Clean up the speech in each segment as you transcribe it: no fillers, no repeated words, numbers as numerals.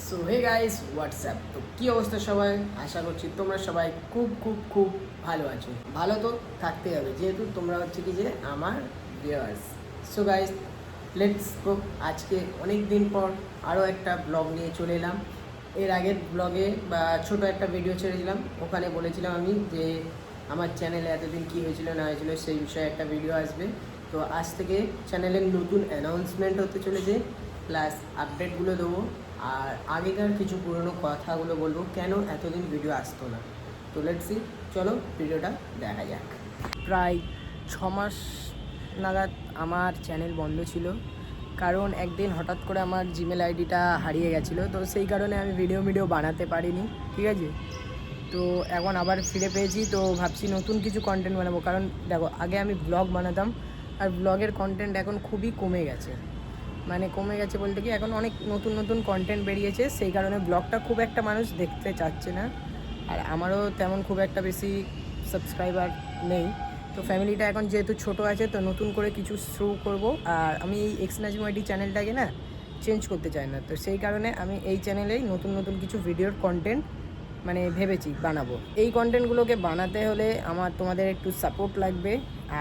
So hey guys WhatsApp, তো কী অবস্থা সবাই? আশা করছি তোমরা সবাই খুব খুব খুব ভালো আছো। ভালো তো থাকতেই হবে, যেহেতু তোমরা হচ্ছে কি যে আমার viewers. So guys let's go. আজকে অনেক দিন পর আরও একটা ব্লগ নিয়ে চলে এলাম। এর আগের ব্লগে বা ছোট একটা ভিডিও ছেড়েছিলাম, ওখানে বলেছিলাম আমি যে আমার চ্যানেলে এতদিন কী হয়েছিল না হয়েছিল সেই বিষয়ে একটা ভিডিও আসবে। তো আজ থেকে চ্যানেলের নতুন অ্যানাউন্সমেন্ট হতে চলেছে, প্লাস আপডেটগুলো দেবো, আর আগেকার কিছু পুরনো কথাগুলো বলবো কেন এতদিন ভিডিও আসতো না। তো লেটস সি, চলো ভিডিওটা দেখা যাক। প্রায় 6 মাস নাগাদ আমার চ্যানেল বন্ধ ছিল, কারণ একদিন হঠাৎ করে আমার জিমেল আইডিটা হারিয়ে গেছিলো। তো সেই কারণে আমি ভিডিও বানাতে পারিনি, ঠিক আছে। তো এখন আবার ফিরে পেয়েছি, তো ভাবছি নতুন কিছু কন্টেন্ট বানাবো। কারণ দেখো, আগে আমি ব্লগ বানাতাম, আর ব্লগের কন্টেন্ট এখন খুবই কমে গেছে। মানে কমে গেছে বলতে কি, এখন অনেক নতুন নতুন কন্টেন্ট বেরিয়েছে, সেই কারণে ব্লগটা খুব একটা মানুষ দেখতে চাচ্ছে না। আর আমারও তেমন খুব একটা বেশি সাবস্ক্রাইবার নেই। তো ফ্যামিলিটা এখন যেহেতু ছোট আছে, তো নতুন করে কিছু শুরু করব। আর আমি এই এক্স নাজমু আইডি চ্যানেলটাকে না চেঞ্জ করতে চাই না। তো সেই কারণে আমি এই চ্যানেলেই নতুন নতুন কিছু ভিডিওর কন্টেন্ট মানে ভেবেছি বানাবো। এই কন্টেন্টগুলোকে বানাতে হলে আমার তোমাদের একটু সাপোর্ট লাগবে,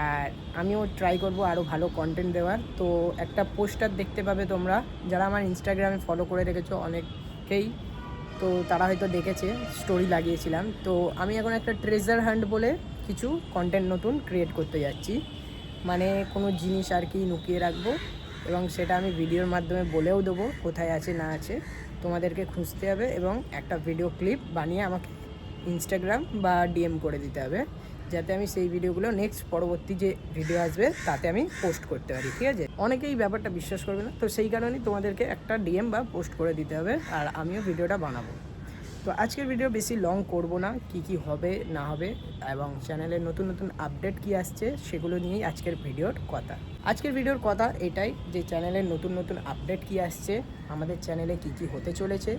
আর আমিও ট্রাই করব আরও ভালো কন্টেন্ট দেওয়ার। তো একটা পোস্টার দেখতে পাবে তোমরা, যারা আমার ইনস্টাগ্রামে ফলো করে রেখেছো অনেকেই, তো তারা হয়তো দেখেছে, স্টোরি লাগিয়েছিলাম। তো আমি এখন একটা ট্রেজার হান্ট বলে কিছু কন্টেন্ট নতুন ক্রিয়েট করতে যাচ্ছি। মানে কোনো জিনিস আর কি লুকিয়ে রাখবো, এবং সেটা আমি ভিডিওর মাধ্যমে বলেও দেবো কোথায় আছে না আছে। তোমাদেরকে খুঁজতে হবে এবং একটা ভিডিও ক্লিপ বানিয়ে আমাকে ইনস্টাগ্রাম বা ডিএম করে দিতে হবে, যাতে আমি সেই ভিডিওগুলো নেক্সট পরবর্তী যে ভিডিও আসবে তাতে আমি পোস্ট করতে পারি, ঠিক আছে। অনেকেই ব্যাপারটা বিশ্বাস করবে না, তো সেই কারণেই তোমাদেরকে একটা ডিএম বা পোস্ট করে দিতে হবে, আর আমিও ভিডিওটা বানাবো। তো আজকের ভিডিও বেশি লং করব না, কি হবে না হবে এবং চ্যানেলের নতুন নতুন আপডেট কি আসছে সেগুলো নিয়েই আজকের ভিডিওর কথা। আজকের ভিডিওর কথা এটাই যে চ্যানেলের নতুন নতুন আপডেট কি আসছে, আমাদের চ্যানেলে কি হতে চলেছে,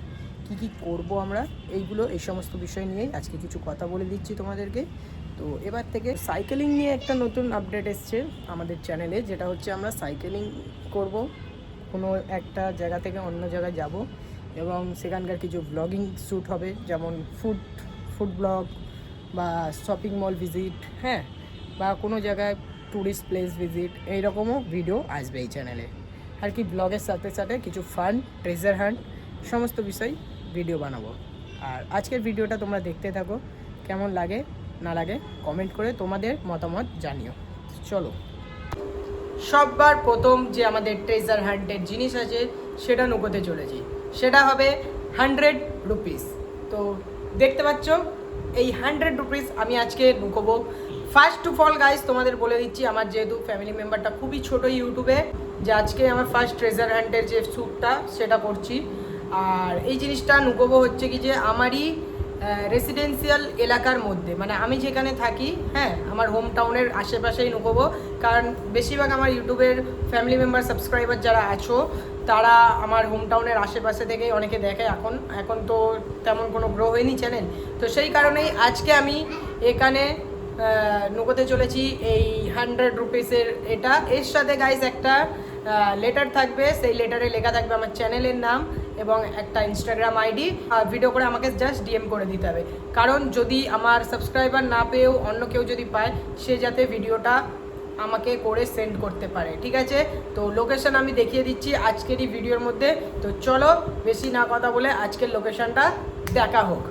কি করব আমরা, এই সমস্ত বিষয় নিয়েই আজকে কিছু কথা বলে দিচ্ছি তোমাদেরকে। তো এবার থেকে সাইকেলিং নিয়ে একটা নতুন আপডেট এসছে আমাদের চ্যানেলে, যেটা হচ্ছে আমরা সাইকেলিং করব, কোনো একটা জায়গা থেকে অন্য জায়গায় যাব, এবং সেখানকার কিছু ব্লগিং শ্যুট হবে, যেমন ফুড ব্লগ বা শপিং মল ভিজিট, হ্যাঁ, বা কোনো জায়গায় ট্যুরিস্ট প্লেস ভিজিট, এইরকমও ভিডিও আসবে এই চ্যানেলে। আর কি ব্লগের সাথে সাথে কিছু ফান, ট্রেজার হান্ট, সমস্ত বিষয় ভিডিও বানাবো। আর আজকের ভিডিওটা তোমরা দেখতে থাকো, কেমন লাগে না লাগে কমেন্ট করে তোমাদের মতামত জানিও। চলো, সববার প্রথম যে আমাদের ট্রেজার হান্টের জিনিস আছে সেটা নুকোতে চলেছি, সেটা হবে 100 রুপিস। তো দেখতে পাচ্ছ এই 100 রুপিস আমি আজকে নুকোবো। ফার্স্ট টু ফল গাইজ তোমাদের বলে দিচ্ছি, আমার যেহেতু ফ্যামিলি মেম্বারটা খুবই ছোট ইউটিউবে, যে আজকে আমার ফার্স্ট ট্রেজার হান্টের যে শ্যুটটা সেটা করছি। আর এই জিনিসটা নুকোবো হচ্ছে কি যে আমারই রেসিডেন্সিয়াল এলাকার মধ্যে, মানে আমি যেখানে থাকি, হ্যাঁ, আমার হোম টাউনের আশেপাশেই নুকোবো। কারণ বেশিরভাগ আমার ইউটিউবের ফ্যামিলি মেম্বার সাবস্ক্রাইবার যারা আছো, তারা আমার হোম টাউনের আশেপাশে থেকেই অনেকে দেখে। এখন তো তেমন কোনো গ্রো হয়নি চ্যানেল, তো সেই কারণেই আজকে আমি এখানে নুকোতে চলেছি এই 100 রুপিসের এটা। এর সাথে গাইজ একটা লেটার থাকবে, সেই লেটারে লেখা থাকবে আমার চ্যানেলের নাম এবং একটা ইনস্টাগ্রাম আইডি। ভিডিও করে আমাকে জাস্ট ডিএম করে দিতে হবে, কারণ যদি আমার সাবস্ক্রাইবার না পেয়েও অন্য কেউ যদি পায়, সে যাতে ভিডিওটা আমাকে করে সেন্ড করতে পারে, ঠিক আছে। তো লোকেশন আমি দেখিয়ে দিচ্ছি আজকেরই ভিডিওর মধ্যে। তো চলো বেশি না কথা বলে আজকের লোকেশনটা দেখা হোক।